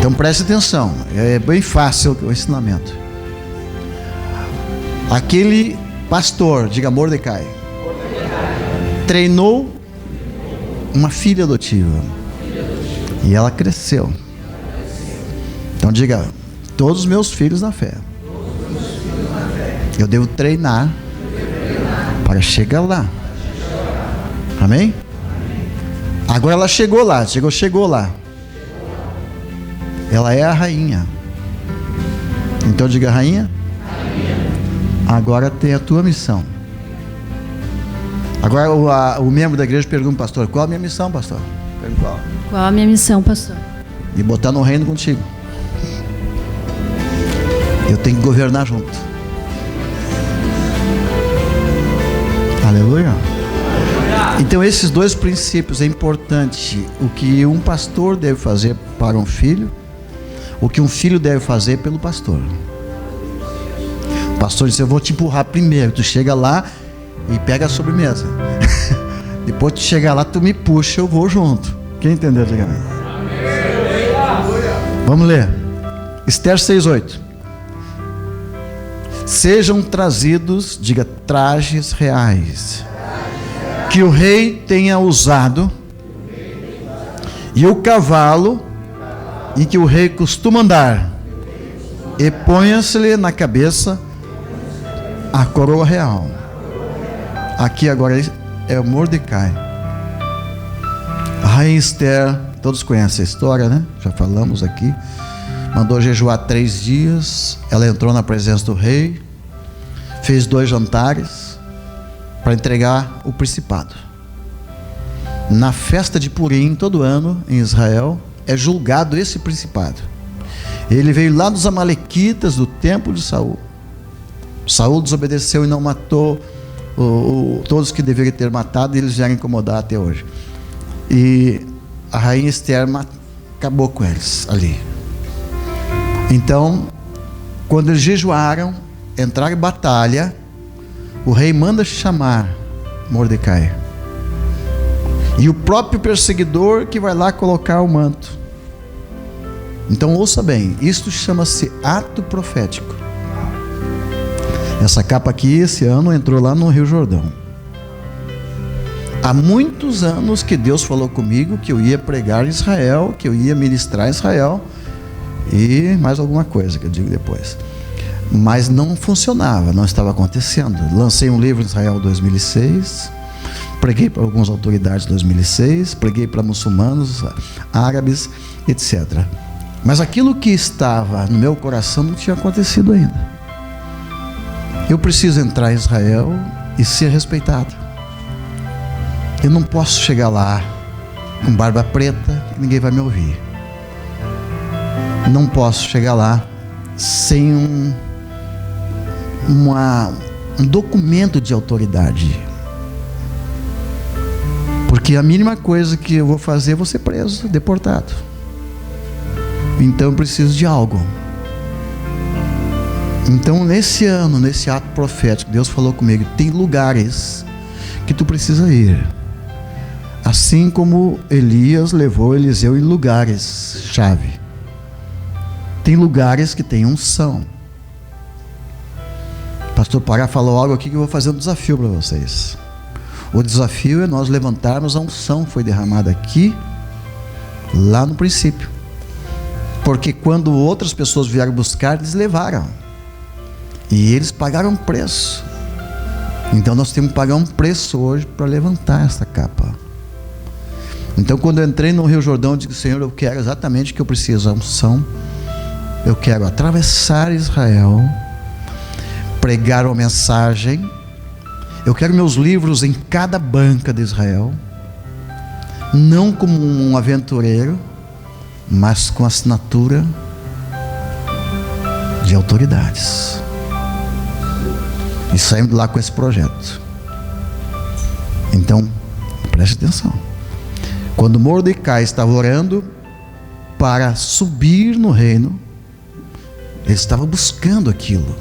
Então preste atenção, é bem fácil o ensinamento. Aquele pastor, diga Mordecai, treinou uma filha adotiva e ela cresceu. Então diga, todos os meus filhos na fé, eu devo treinar para chegar lá. Amém? Agora ela chegou lá, chegou lá. Ela é a rainha. Então diga, rainha, agora tem a tua missão. Agora o membro da igreja pergunta, pastor, qual a minha missão, pastor? Qual a minha missão, pastor? Me botar no reino contigo. Eu tenho que governar junto. Aleluia. Então esses dois princípios é importante. O que um pastor deve fazer para um filho, o que um filho deve fazer pelo pastor. O pastor disse, eu vou te empurrar primeiro. Tu chega lá e pega a sobremesa. Depois tu chega lá, tu me puxa, eu vou junto. Quem entendeu? Diga amém. Vamos ler Esther 6:8. Sejam trazidos, diga, trajes reais, que o rei tenha usado, e o cavalo em que o rei costuma andar, e ponha-se-lhe na cabeça a coroa real. Aqui agora é o Mordecai. A rainha Esther, todos conhecem a história, né? Já falamos aqui. Mandou jejuar 3 dias. Ela entrou na presença do rei, fez 2 jantares para entregar o principado. Na festa de Purim, todo ano em Israel, é julgado esse principado. Ele veio lá dos amalequitas, do templo de Saul. Saul desobedeceu e não matou todos que deveriam ter matado, e eles vieram incomodar até hoje. E a rainha Esther acabou com eles ali. Então, quando eles jejuaram, entraram em batalha, o rei manda chamar Mordecai. E o próprio perseguidor que vai lá colocar o manto. Então ouça bem, isto chama-se ato profético. Essa capa aqui, esse ano, entrou lá no Rio Jordão. Há muitos anos que Deus falou comigo que eu ia pregar em Israel, que eu ia ministrar em Israel, e mais alguma coisa que eu digo depois. Mas não funcionava, não estava acontecendo. Lancei um livro em Israel em 2006, preguei para algumas autoridades em 2006, preguei para muçulmanos, árabes, etc. Mas aquilo que estava no meu coração não tinha acontecido ainda. Eu preciso entrar em Israel e ser respeitado. Eu não posso chegar lá com barba preta, que ninguém vai me ouvir. Não posso chegar lá sem um documento de autoridade. Porque a mínima coisa que eu vou fazer, eu vou ser preso, deportado. Então eu preciso de algo. Então nesse ano, nesse ato profético, Deus falou comigo, tem lugares que tu precisa ir. Assim como Elias levou Eliseu em lugares chave. Tem lugares que tem unção. Pastor Pará falou algo aqui que eu vou fazer um desafio para vocês. O desafio é nós levantarmos a unção que foi derramada aqui, lá no princípio. Porque quando outras pessoas vieram buscar, eles levaram. E eles pagaram preço. Então nós temos que pagar um preço hoje para levantar essa capa. Então quando eu entrei no Rio Jordão, eu disse, Senhor, eu quero exatamente o que eu preciso, a unção. Eu quero atravessar Israel, pregar uma mensagem. Eu quero meus livros em cada banca de Israel, não como um aventureiro, mas com assinatura de autoridades. E saímos lá com esse projeto. Então, preste atenção. Quando Mordecai estava orando para subir no reino, ele estava buscando aquilo.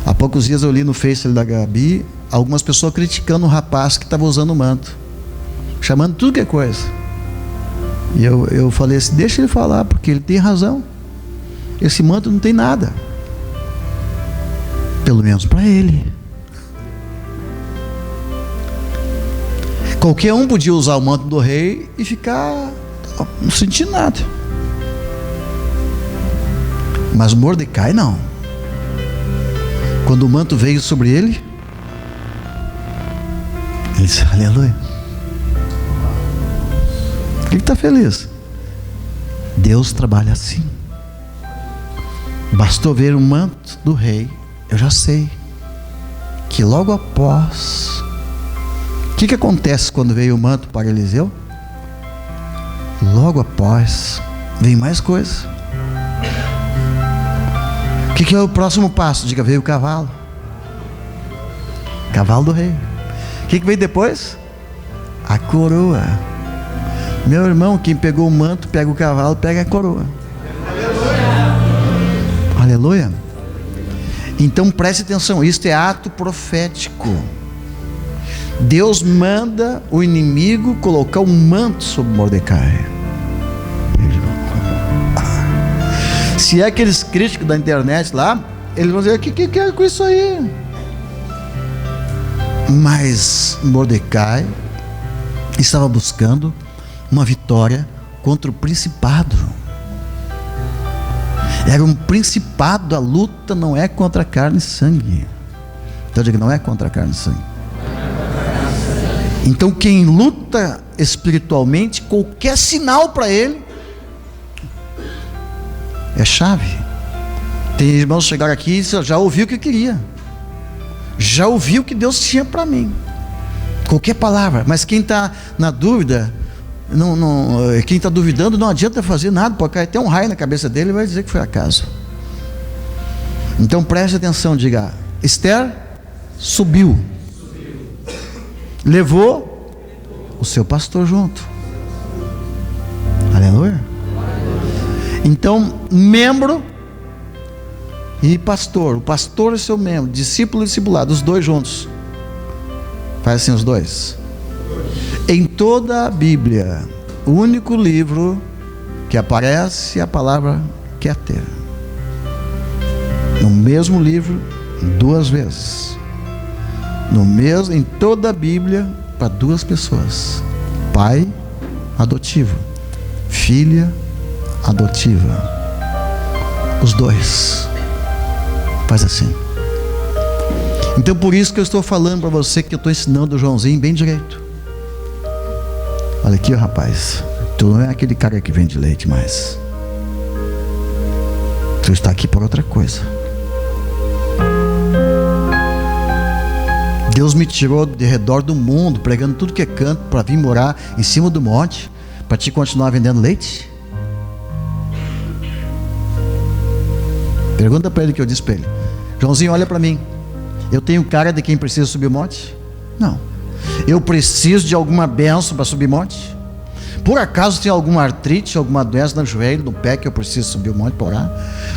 Há poucos dias eu li no Face da Gabi algumas pessoas criticando o rapaz que estava usando o manto, chamando tudo que é coisa. E eu falei assim, deixa ele falar, porque ele tem razão. Esse manto não tem nada. Pelo menos para ele. Qualquer um podia usar o manto do rei e ficar não sentindo nada. Mas Mordecai não. Quando o manto veio sobre ele, ele disse, aleluia. Por que está feliz? Deus trabalha assim. Bastou ver o manto do rei, eu já sei que logo após, o que acontece quando veio o manto para Eliseu? Logo após vem mais coisa. O que é o próximo passo? Diga, veio o cavalo. Cavalo do rei. O que veio depois? A coroa. Meu irmão, quem pegou o manto, pega o cavalo, pega a coroa. Aleluia. Aleluia. Então preste atenção, isto é ato profético. Deus manda o inimigo colocar um manto sobre Mordecai. Se é aqueles críticos da internet lá, eles vão dizer, o que é com isso aí? Mas Mordecai estava buscando uma vitória contra o principado. Era um principado, a luta não é contra carne e sangue. Então diga, não é contra carne e sangue. Então quem luta espiritualmente, qualquer sinal para ele é chave. Tem irmãos que chegaram aqui e já ouviu o que queria, já ouviu o que Deus tinha para mim, qualquer palavra. Mas quem está na dúvida, quem está duvidando, não adianta fazer nada, porque cair até um raio na cabeça dele e vai dizer que foi acaso. Então preste atenção, diga, Esther subiu, levou o seu pastor junto. Aleluia. Então, membro e pastor, o pastor é seu membro, discípulo e discipulado, os dois juntos. Faz assim os dois. Em toda a Bíblia, o único livro que aparece a palavra quer ter. No mesmo livro, duas vezes. Em toda a Bíblia, para duas pessoas: pai adotivo, filha adotiva. Os dois. Faz assim. Então por isso que eu estou falando para você, que eu estou ensinando o Joãozinho bem direito. Olha aqui, rapaz, tu não é aquele cara que vende leite mais. Tu está aqui por outra coisa. Deus me tirou de redor do mundo, pregando tudo que é canto, para vir morar em cima do monte, para te continuar vendendo leite? Pergunta para ele, que eu disse para ele: Joãozinho, olha para mim, eu tenho cara de quem precisa subir o monte? Não. Eu preciso de alguma bênção para subir monte? Por acaso tem alguma artrite, alguma doença no joelho, no pé, que eu preciso subir o monte para orar?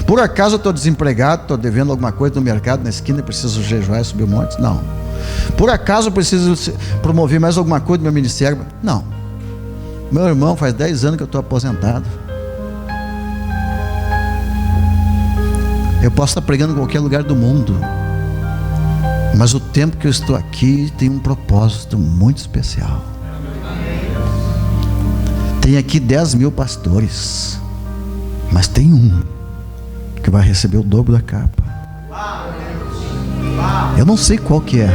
Por acaso eu estou desempregado, estou devendo alguma coisa no mercado, na esquina, e preciso jejuar e subir o monte? Não. Por acaso eu preciso promover mais alguma coisa no meu ministério? Não. Meu irmão, faz 10 anos que eu estou aposentado. Eu posso estar pregando em qualquer lugar do mundo, mas o tempo que eu estou aqui tem um propósito muito especial. Tem aqui 10 mil pastores, mas tem um que vai receber o dobro da capa. Eu não sei qual que é.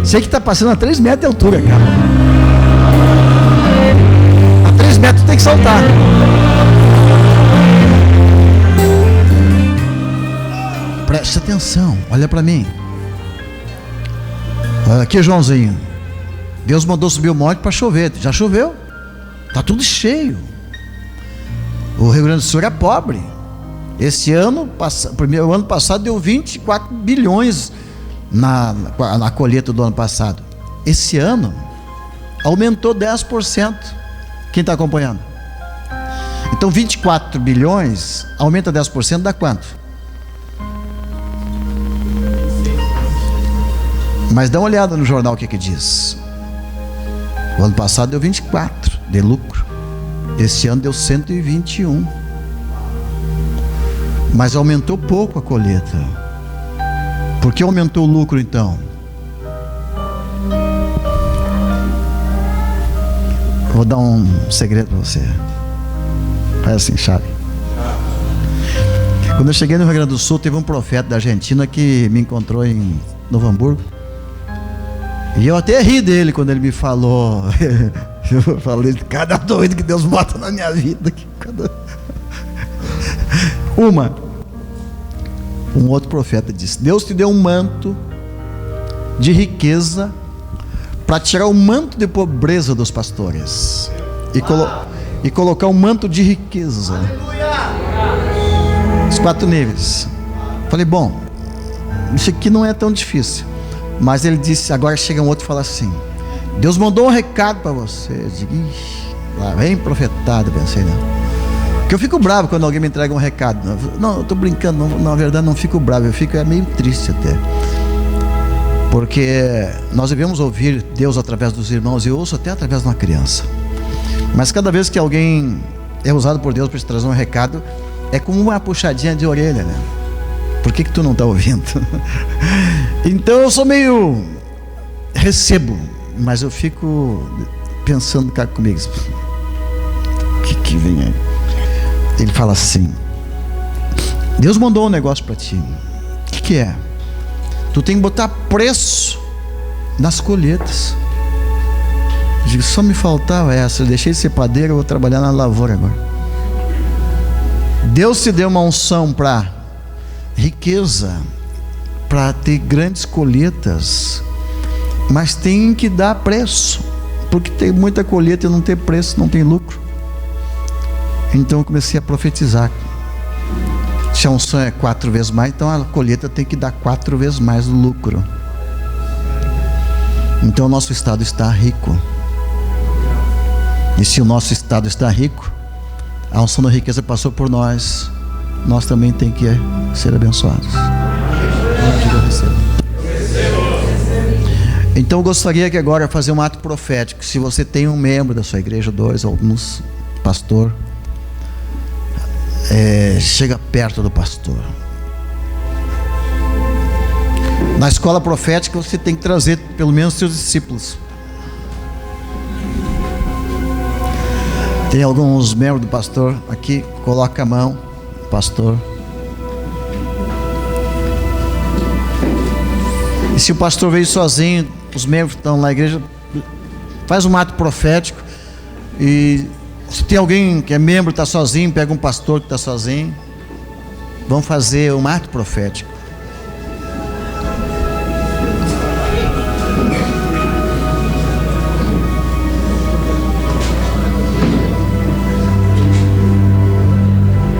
Sei que está passando a 3 metros de altura, cara. A 3 metros tem que saltar. Preste atenção, olha para mim. Olha aqui, Joãozinho. Deus mandou subir o monte para chover. Já choveu? Está tudo cheio. O Rio Grande do Sul era pobre. Esse ano, primeiro ano passado, deu 24 bilhões na colheita do ano passado. Esse ano aumentou 10%. Quem está acompanhando? Então 24 bilhões aumenta 10%, dá quanto? Mas dá uma olhada no jornal, o que diz. O ano passado deu 24 de lucro. Esse ano deu 121. Mas aumentou pouco a colheita. Por que aumentou o lucro então? Vou dar um segredo para você. Faz assim, chave. Quando eu cheguei no Rio Grande do Sul, teve um profeta da Argentina que me encontrou em Novo Hamburgo. E eu até ri dele quando ele me falou. Eu falei, cada doido que Deus bota na minha vida. Um outro profeta disse: Deus te deu um manto de riqueza para tirar o manto de pobreza dos pastores e colocar um manto de riqueza. Os 4 níveis. Falei, bom, isso aqui não é tão difícil. Mas ele disse, agora chega um outro e fala assim: Deus mandou um recado para você. Eu digo, lá vem profetado, pensei, não. Porque eu fico bravo quando alguém me entrega um recado. Não, eu estou brincando, não, na verdade não fico bravo, eu fico meio triste até. Porque nós devemos ouvir Deus através dos irmãos, e eu ouço até através de uma criança. Mas cada vez que alguém é usado por Deus para te trazer um recado, é como uma puxadinha de orelha, né? Por que tu não está ouvindo? Então eu sou meio... recebo, mas eu fico pensando cá comigo. O que vem aí? Ele fala assim: Deus mandou um negócio para ti. O que é? Tu tem que botar preço nas colheitas. Eu digo, só me faltava essa. Eu deixei de ser padeiro, eu vou trabalhar na lavoura agora. Deus te deu uma unção para riqueza, para ter grandes colheitas, mas tem que dar preço, porque tem muita colheita e não tem preço, não tem lucro. Então eu comecei a profetizar. Se a unção é 4 vezes mais, então a colheita tem que dar 4 vezes mais do lucro. Então o nosso estado está rico. E se o nosso estado está rico, a unção da riqueza passou por nós, nós também tem que ser abençoados. Então eu gostaria que agora fazer um ato profético. Se você tem um membro da sua igreja, 2, alguns, pastor, chega perto do pastor. Na escola profética você tem que trazer pelo menos seus discípulos. Tem alguns membros do pastor aqui, coloca a mão, pastor. E se o pastor veio sozinho, os membros que estão na igreja, faz um ato profético. E se tem alguém que é membro, está sozinho, pega um pastor que está sozinho. Vamos fazer um ato profético.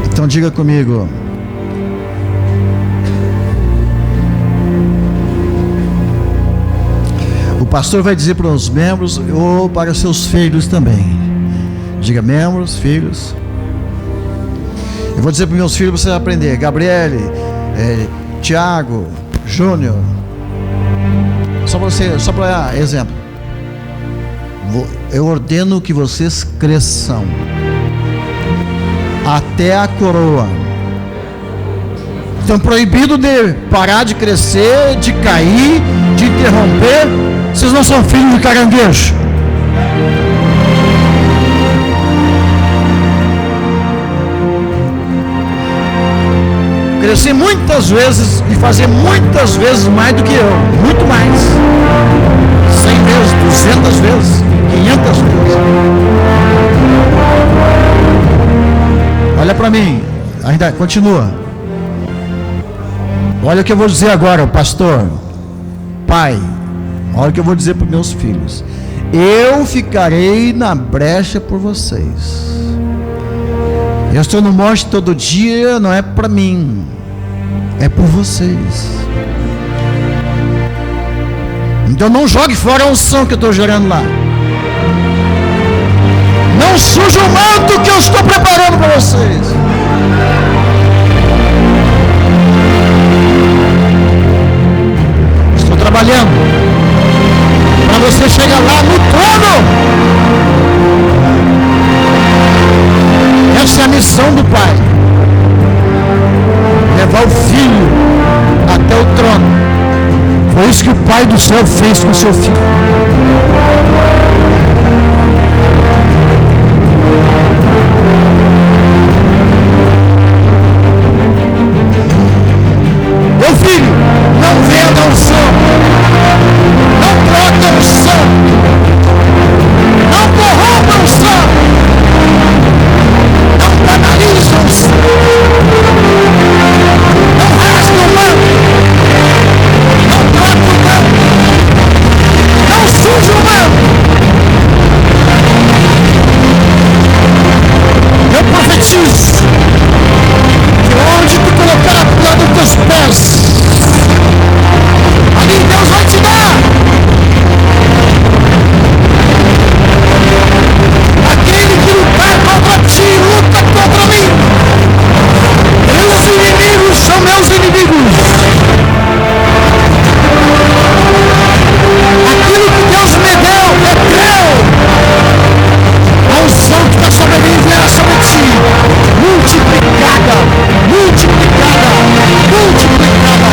Então diga comigo: o pastor vai dizer para os membros ou para os seus filhos também. Diga, membros, filhos. Eu vou dizer para os meus filhos, você vai aprender. Gabriele, Tiago, Júnior. Só para exemplo. Eu ordeno que vocês cresçam até a coroa. Estão proibidos de parar de crescer, de cair, de interromper. Vocês não são filhos de caranguejo. Crescer muitas vezes e fazer muitas vezes mais do que eu. Muito mais. 100 vezes, 200 vezes, 500 vezes. Olha para mim, ainda continua. Olha o que eu vou dizer agora, pastor, pai. Olha o que eu vou dizer para meus filhos. Eu ficarei na brecha por vocês. Eu estou no monte todo dia, não é para mim, é por vocês. Então não jogue fora a unção que eu estou gerando lá. Não suje o manto que eu estou preparando para vocês. Estou trabalhando para você chegar lá no trono. Essa é a missão do Pai. Levar o Filho até o trono. Foi isso que o Pai do céu fez com o seu Filho. Meu filho, não venda o som. Não troca o som. Não corrompa o som. Não banaliza o som. Não rasga o manto. Não troca o manto. Não suja o manto. Eu profetizo que onde tu colocar a planta dos teus pés, ali Deus vai te dar. Aquele que lutar contra ti, luta contra mim. Meus inimigos são meus inimigos. Aquilo que Deus me deu é teu. A unção que está sobre mim virá sobre ti, multiplicada, multiplicada, multiplicada.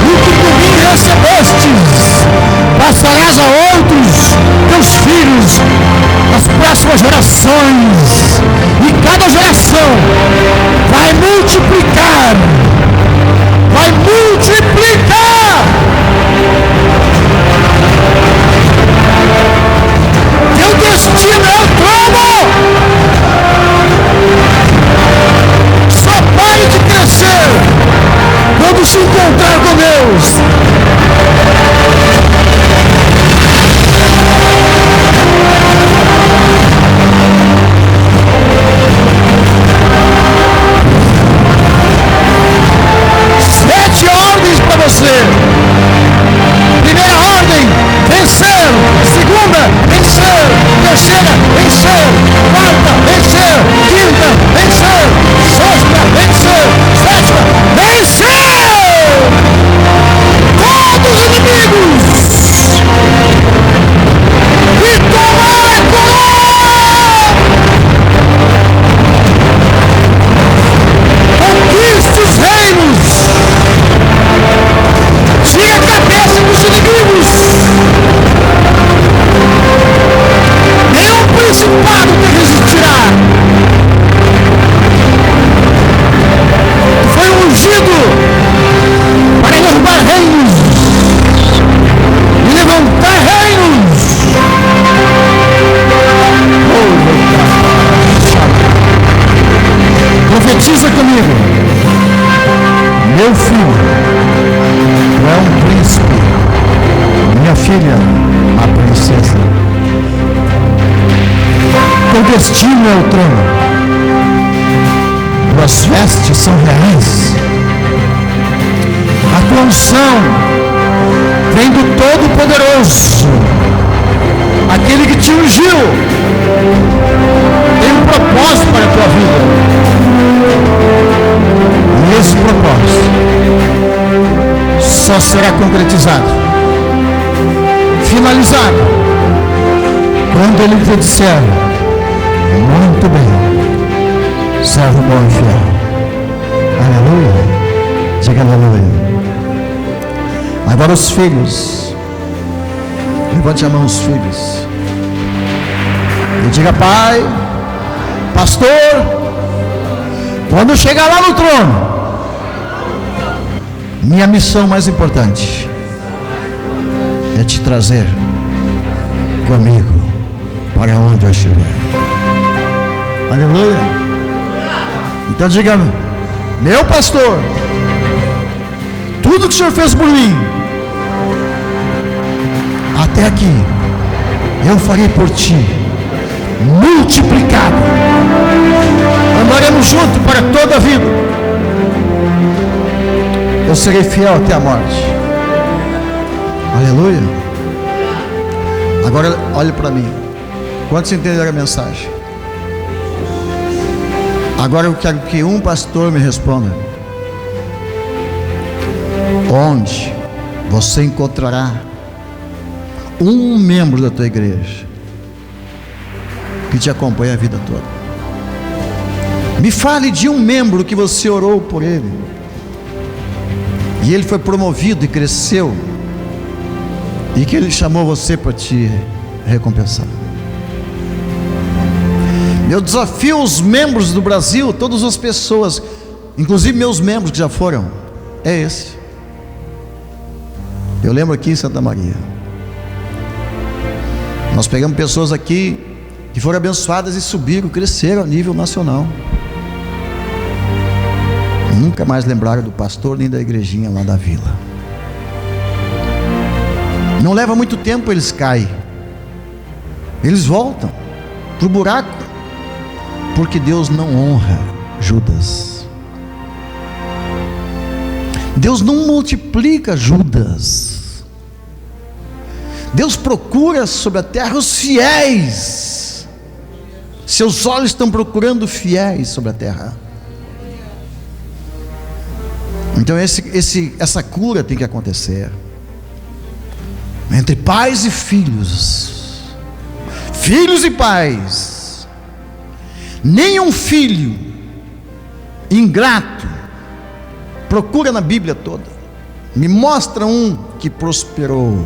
O que por mim recebestes, passarás a outros teus filhos, as próximas gerações, e cada geração vai multiplicar, vai multiplicar. Teu destino é o trono. Só pare de crescer quando se encontrar com Deus. Sete ordens para você. Primeira ordem, vencer. Segunda, vencer. Terceira, vencer. Quarta, vencer. Quinta, vencer. Sexta, vencer. Sétima, vencer todos os inimigos e tomar a coroa. Conquiste os reinos. Tire a cabeça dos inimigos. Nenhum principado te resistirá. Foi ungido para derrubar reinos e levantar reinos. Profetiza comigo. Meu filho, tu é um príncipe. Minha filha, a princesa. Teu destino é o trono. Tuas vestes são reais. A tua unção vem do Todo-Poderoso. Aquele que te ungiu tem um propósito para a tua vida. E esse propósito só será concretizado, finalizado, quando Ele te disser: muito bem, servo bom e fiel. Aleluia. Diga aleluia. Agora os filhos. Levante a mão os filhos. E diga: Pai, pastor, quando eu chegar lá no trono, minha missão mais importante é te trazer comigo para onde eu estiver. Aleluia. Então diga: meu pastor, tudo que o Senhor fez por mim até aqui, eu farei por ti, multiplicado. Andaremos juntos para toda a vida. Eu serei fiel até a morte. Aleluia. Agora olhe para mim. Quantos entenderam a mensagem? Agora eu quero que um pastor me responda. Onde você encontrará um membro da tua igreja que te acompanha a vida toda. Me fale de um membro que você orou por ele e ele foi promovido e cresceu, e que ele chamou você para te recompensar. Eu desafio os membros do Brasil, todas as pessoas, inclusive meus membros que já foram, é esse. Eu lembro aqui em Santa Maria, nós pegamos pessoas aqui que foram abençoadas e subiram, cresceram a nível nacional. Nunca mais lembraram do pastor nem da igrejinha lá da vila. Não leva muito tempo, eles caem, eles voltam para o buraco, porque Deus não honra Judas. Deus não multiplica Judas. Deus procura sobre a terra os fiéis. Seus olhos estão procurando fiéis sobre a terra. Então essa cura tem que acontecer entre pais e filhos, filhos e pais. Nenhum filho ingrato procura na Bíblia toda. Me mostra um que prosperou.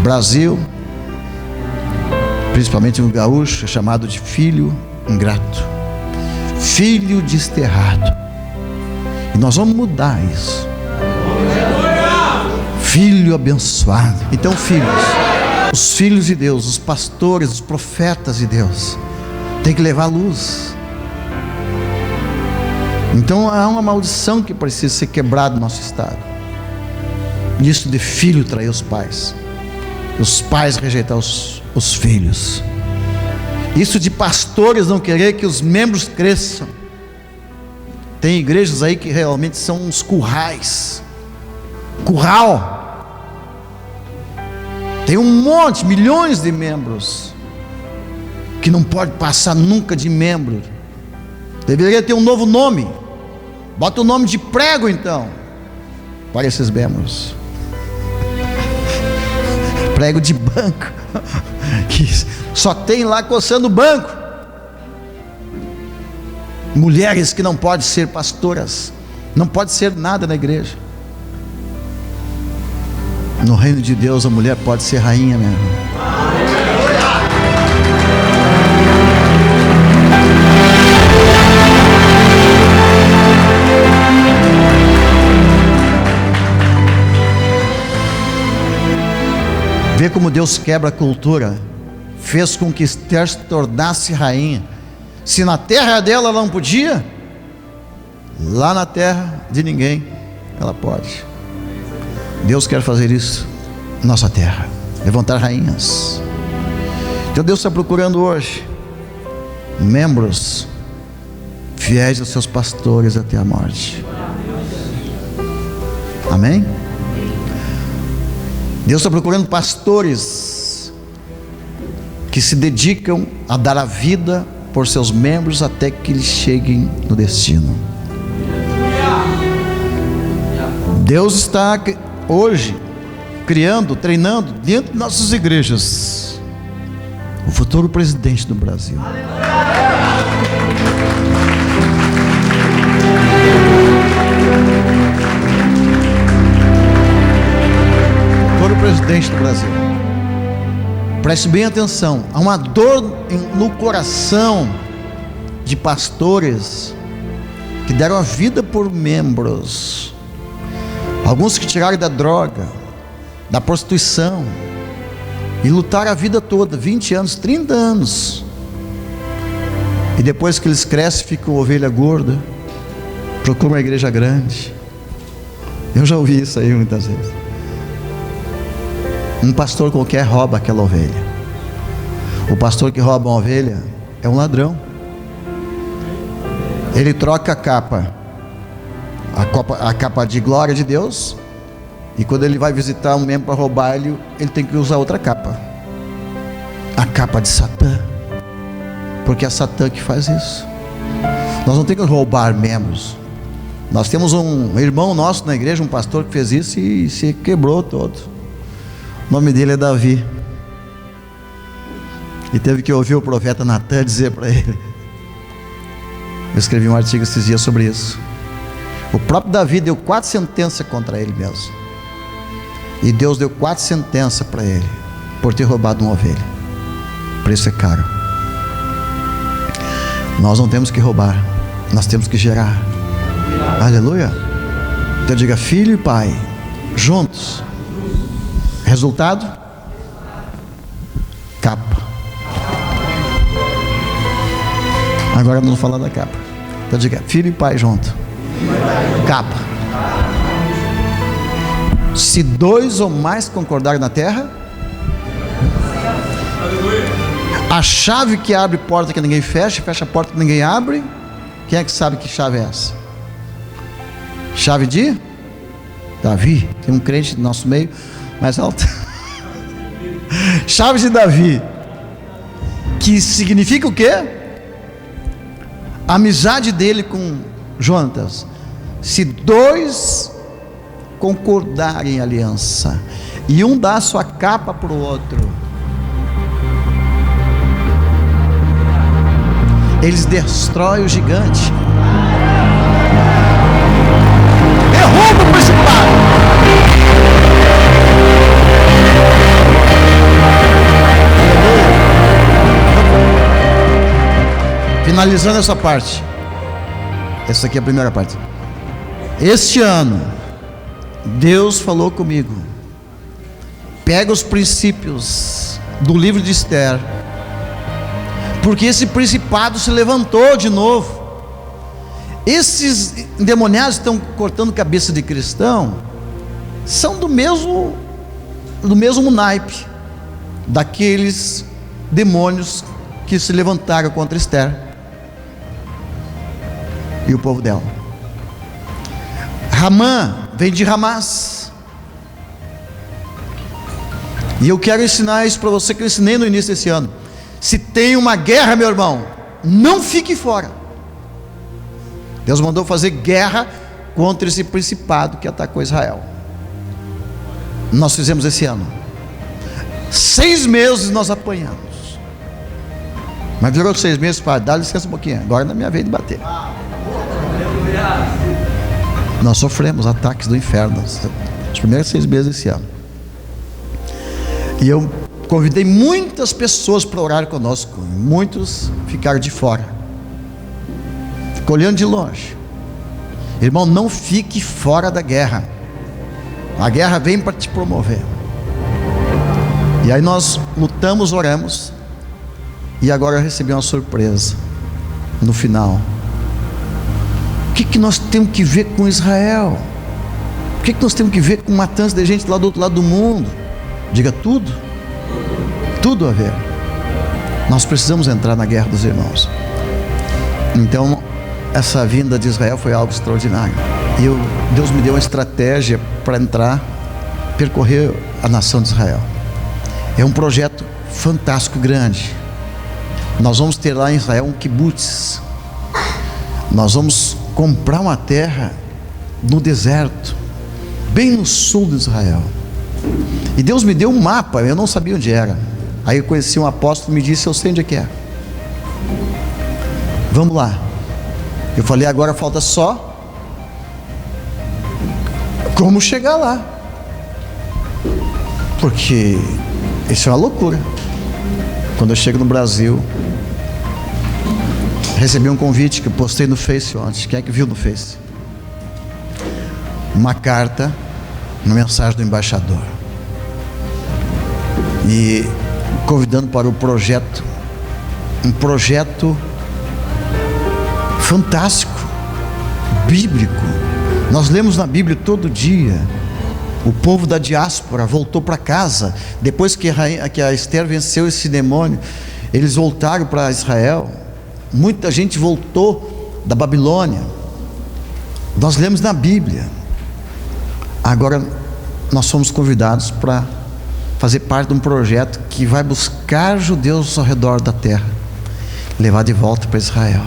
Brasil, principalmente no gaúcho, é chamado de filho ingrato, filho desterrado. E nós vamos mudar isso. Filho abençoado. Então, filhos, os filhos de Deus, os pastores, os profetas de Deus, tem que levar luz. Então há uma maldição que precisa ser quebrada no nosso estado. Isso de filho trair os pais rejeitar os filhos. Isso de pastores não querer que os membros cresçam. Tem igrejas aí que realmente são uns curral. Tem um monte, milhões de membros que não pode passar nunca de membro. Deveria ter um novo nome. Bota o nome de prego então para esses membros. Prego de banco, que só tem lá coçando o banco. Mulheres que não podem ser pastoras, não pode ser nada na igreja. No reino de Deus a mulher pode ser rainha mesmo. Vê como Deus quebra a cultura. Fez com que Esther se tornasse rainha. Se na terra dela ela não podia, lá na terra de ninguém ela pode. Deus quer fazer isso na nossa terra, levantar rainhas. Então Deus está procurando hoje membros fiéis aos seus pastores até a morte. Amém? Deus está procurando pastores que se dedicam a dar a vida por seus membros até que eles cheguem no destino. Deus está hoje criando, treinando dentro de nossas igrejas o futuro presidente do Brasil. O presidente do Brasil. Preste bem atenção. Há uma dor no coração de pastores que deram a vida por membros. Alguns que tiraram da droga, da prostituição e lutaram a vida toda, 20 anos, 30 anos. E depois que eles crescem, ficam ovelha gorda, procuram uma igreja grande. Eu já ouvi isso aí muitas vezes. Um pastor qualquer rouba aquela ovelha. O pastor que rouba uma ovelha é um ladrão. Ele troca a capa de glória de Deus, e quando ele vai visitar um membro para roubar ele tem que usar outra capa, a capa de Satã, porque é Satã que faz isso. Nós não temos que roubar membros, Nós temos um irmão nosso na igreja, um pastor que fez isso e se quebrou todo. O nome dele é Davi. E teve que ouvir o profeta Natan dizer para ele. Eu escrevi um artigo esses dias sobre isso. O próprio Davi deu 4 sentenças contra ele mesmo. E Deus deu 4 sentenças para ele por ter roubado uma ovelha. Preço é caro. Nós não temos que roubar, nós temos que gerar. Aleluia. Então diga: filho e pai juntos. Resultado? Capa. Agora vamos falar da capa. Então diga: filho e pai junto. Capa. Se 2 ou mais concordarem na terra, a chave que abre porta que ninguém fecha, fecha a porta que ninguém abre. Quem é que sabe que chave é essa? Chave de Davi. Tem um crente no nosso meio mais alto. Chave de Davi, que significa o quê? A amizade dele com Jonatas. Se 2 concordarem em aliança e um dá a sua capa para o outro, eles destroem o gigante, derrubam o principado. Finalizando essa parte, essa aqui é a primeira parte. Este ano Deus falou comigo: pega os princípios do livro de Esther, porque esse principado se levantou de novo. Esses endemoniados que estão cortando cabeça de cristão são do mesmo naipe daqueles demônios que se levantaram contra Esther e o povo dela. Ramã vem de Ramás. E eu quero ensinar isso para você, que eu ensinei no início desse ano. Se tem uma guerra, meu irmão, não fique fora. Deus mandou fazer guerra contra esse principado que atacou Israel. Nós fizemos esse ano. 6 meses nós apanhamos. Mas virou 6 meses para dar licença um pouquinho. Agora é na minha vez de bater. Nós sofremos ataques do inferno os primeiros 6 meses desse ano. E eu convidei muitas pessoas para orar conosco. Muitos ficaram de fora, ficou olhando de longe. Irmão, não fique fora da guerra. A guerra vem para te promover. E aí nós lutamos, oramos. E agora eu recebi uma surpresa no final. O que nós temos que ver com Israel? O que nós temos que ver com matança de gente lá do outro lado do mundo? Diga: tudo. Tudo a ver. Nós precisamos entrar na guerra dos irmãos. Então, essa vinda de Israel foi algo extraordinário. E Deus me deu uma estratégia para entrar, percorrer a nação de Israel. É um projeto fantástico, grande. Nós vamos ter lá em Israel um kibbutz. Nós vamos comprar uma terra no deserto, bem no sul de Israel. E Deus me deu um mapa, eu não sabia onde era. Aí eu conheci um apóstolo, me disse: eu sei onde é que é. Vamos lá. Eu falei: agora falta só como chegar lá, porque isso é uma loucura. Quando eu chego no Brasil, recebi um convite que eu postei no Face ontem. Quem é que viu no Face? Uma carta, uma mensagem do embaixador, e convidando para o projeto, um projeto fantástico, bíblico. Nós lemos na Bíblia todo dia. O povo da diáspora voltou para casa depois que a Esther venceu esse demônio. Eles voltaram para Israel. Muita gente voltou da Babilônia. Nós lemos na Bíblia. Agora nós somos convidados para fazer parte de um projeto que vai buscar judeus ao redor da terra, levar de volta para Israel.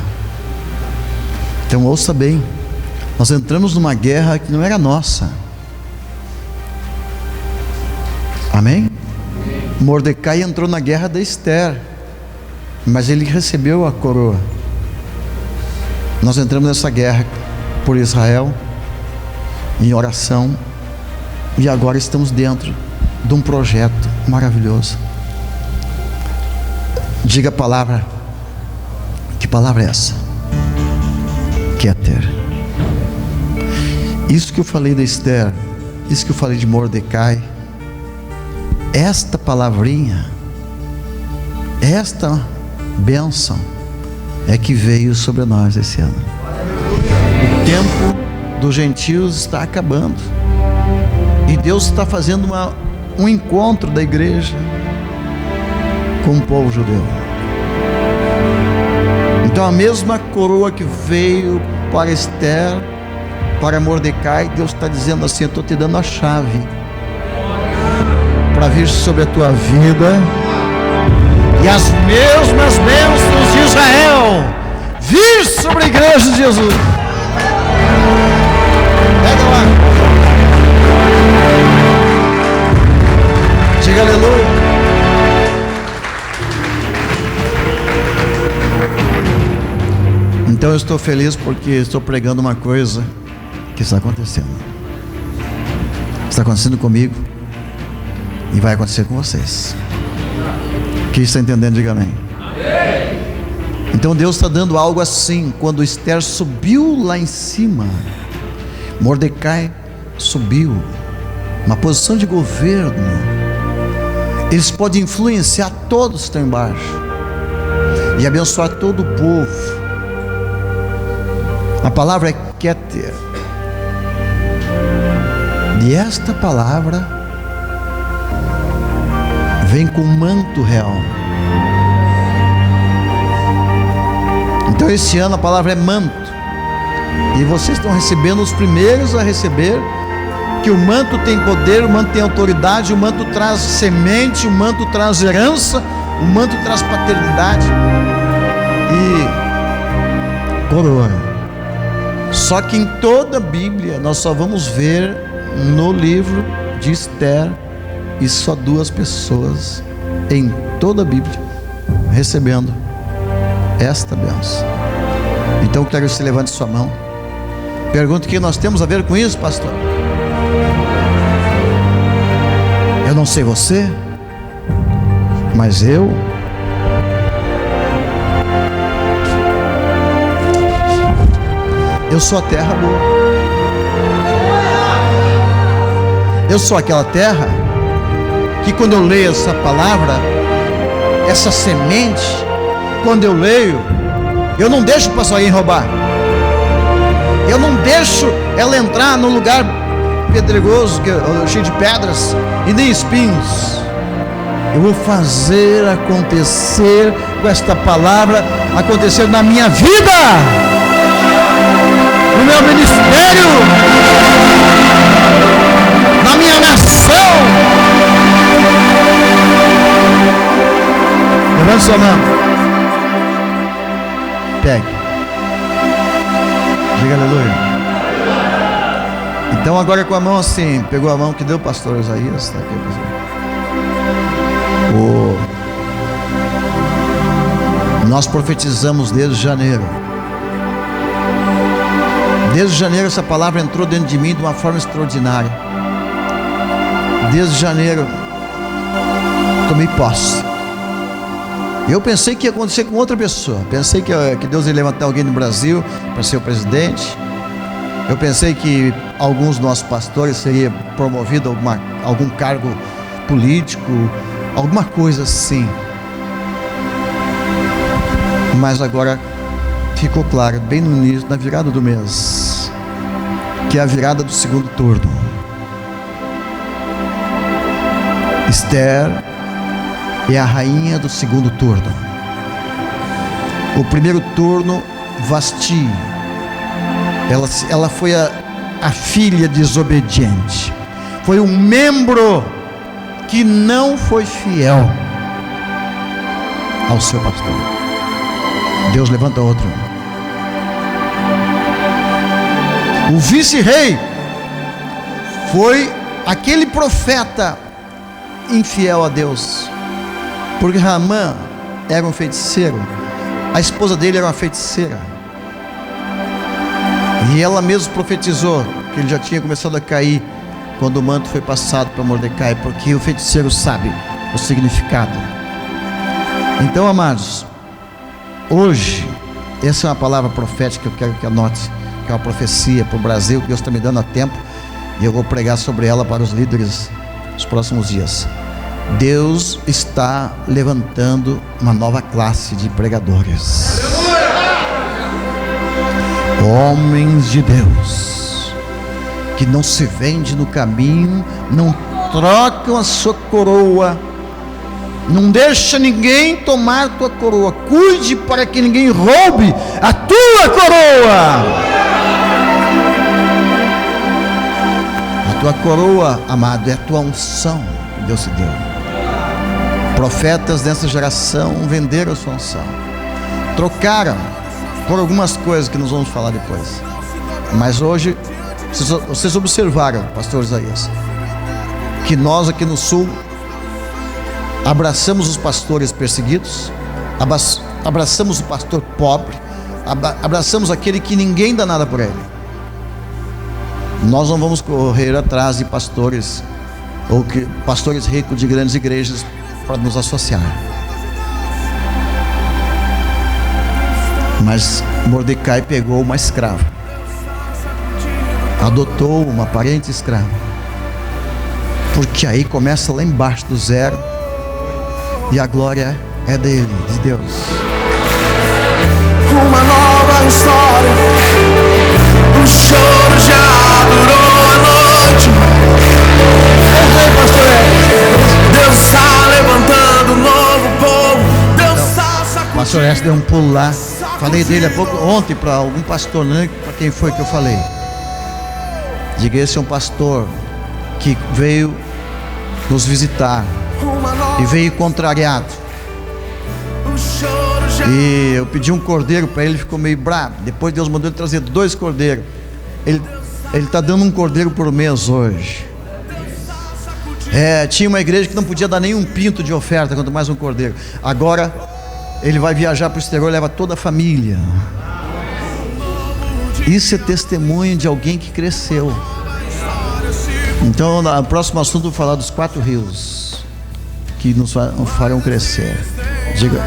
Então ouça bem, Nós entramos numa guerra que não era nossa. Amém? Mordecai entrou na guerra da Esther, mas ele recebeu a coroa. Nós entramos nessa guerra por Israel, em oração, e agora estamos dentro de um projeto maravilhoso. Diga a palavra. Que palavra é essa? Keter. Isso que eu falei da Esther, isso que eu falei de Mordecai, esta palavrinha, esta bênção é que veio sobre nós esse ano. O tempo dos gentios está acabando, e Deus está fazendo um encontro da igreja com o povo judeu. Então a mesma coroa que veio para Esther, para Mordecai, Deus está dizendo assim: eu estou te dando a chave para vir sobre a tua vida, e as mesmas bênçãos de Israel vir sobre a igreja de Jesus. Pega lá, diga aleluia. Então eu estou feliz porque estou pregando uma coisa que está acontecendo. Está acontecendo comigo e vai acontecer com vocês. Quem está entendendo, diga amém. Então Deus está dando algo assim. Quando Esther subiu lá em cima, Mordecai subiu, uma posição de governo. Eles podem influenciar todos que estão embaixo e abençoar todo o povo. A palavra é Keter, e esta palavra vem com manto real. Então esse ano a palavra é manto, e vocês estão recebendo, os primeiros a receber, que o manto tem poder, o manto tem autoridade, o manto traz semente, o manto traz herança, o manto traz paternidade e coroa. Só que em toda a Bíblia nós só vamos ver no livro de Esther, e só 2 pessoas em toda a Bíblia recebendo esta bênção. Então eu quero que você levante sua mão. Pergunta: o que nós temos a ver com isso, pastor? Eu não sei você, mas eu sou a terra boa. Eu sou aquela terra que, quando eu leio essa palavra, essa semente, quando eu leio, eu não deixo o passarinho roubar, eu não deixo ela entrar no lugar pedregoso, cheio de pedras e nem espinhos. Eu vou fazer acontecer com esta palavra, acontecer na minha vida, no meu ministério, na minha nação. Levante sua mão, pegue, diga aleluia. Então agora com a mão assim, pegou a mão que deu o pastor Isaías, tá aqui, nós profetizamos desde janeiro. Desde janeiro essa palavra entrou dentro de mim de uma forma extraordinária. Desde janeiro tomei posse. Eu pensei que ia acontecer com outra pessoa. Pensei que Deus ia levantar alguém no Brasil para ser o presidente. Eu pensei que alguns dos nossos pastores seriam promovidos a algum cargo político, alguma coisa assim. Mas agora ficou claro, bem no início, na virada do mês, que é a virada do segundo turno. Esther é a rainha do segundo turno. O primeiro turno, Vasti, ela foi a filha desobediente, foi um membro que não foi fiel ao seu pastor. Deus levanta outro. O vice-rei foi aquele profeta infiel a Deus, porque Ramã era um feiticeiro, a esposa dele era uma feiticeira, e ela mesma profetizou que ele já tinha começado a cair quando o manto foi passado para Mordecai, porque o feiticeiro sabe o significado. Então, amados, hoje essa é uma palavra profética que eu quero que anote, que é uma profecia para o Brasil, que Deus está me dando a tempo, e eu vou pregar sobre ela para os líderes nos próximos dias. Deus está levantando uma nova classe de pregadores, homens de Deus, que não se vende no caminho, não trocam a sua coroa, não deixa ninguém tomar tua coroa, cuide para que ninguém roube a tua coroa. A tua coroa, amado, é a tua unção que Deus te deu. Profetas dessa geração venderam a sua unção, trocaram por algumas coisas que nós vamos falar depois. Mas hoje, vocês observaram, pastor Isaías, que nós aqui no sul abraçamos os pastores perseguidos, abraçamos o pastor pobre, abraçamos aquele que ninguém dá nada por ele. Nós não vamos correr atrás de pastores ou pastores ricos de grandes igrejas para nos associar. Mas Mordecai pegou uma escrava, adotou uma parente escrava, porque aí começa lá embaixo do zero, e a glória é dele, de Deus. Uma nova história, o choro já durou a noite. Deus está levantando um novo povo. Deus está sacudindo. Pastor S deu um pulo lá. Falei dele há pouco, ontem, para algum pastor, não lembro para quem foi que eu falei. Diga, esse é um pastor que veio nos visitar e veio contrariado, e eu pedi um cordeiro para ele, ficou meio bravo. Depois Deus mandou ele trazer 2 cordeiros. Ele está dando um cordeiro por mês hoje. Tinha uma igreja que não podia dar nem um pinto de oferta, quanto mais um cordeiro. Agora ele vai viajar para o exterior e leva toda a família. Isso é testemunho de alguém que cresceu. Então, no próximo assunto, eu vou falar dos 4 rios que nos farão crescer. Diga.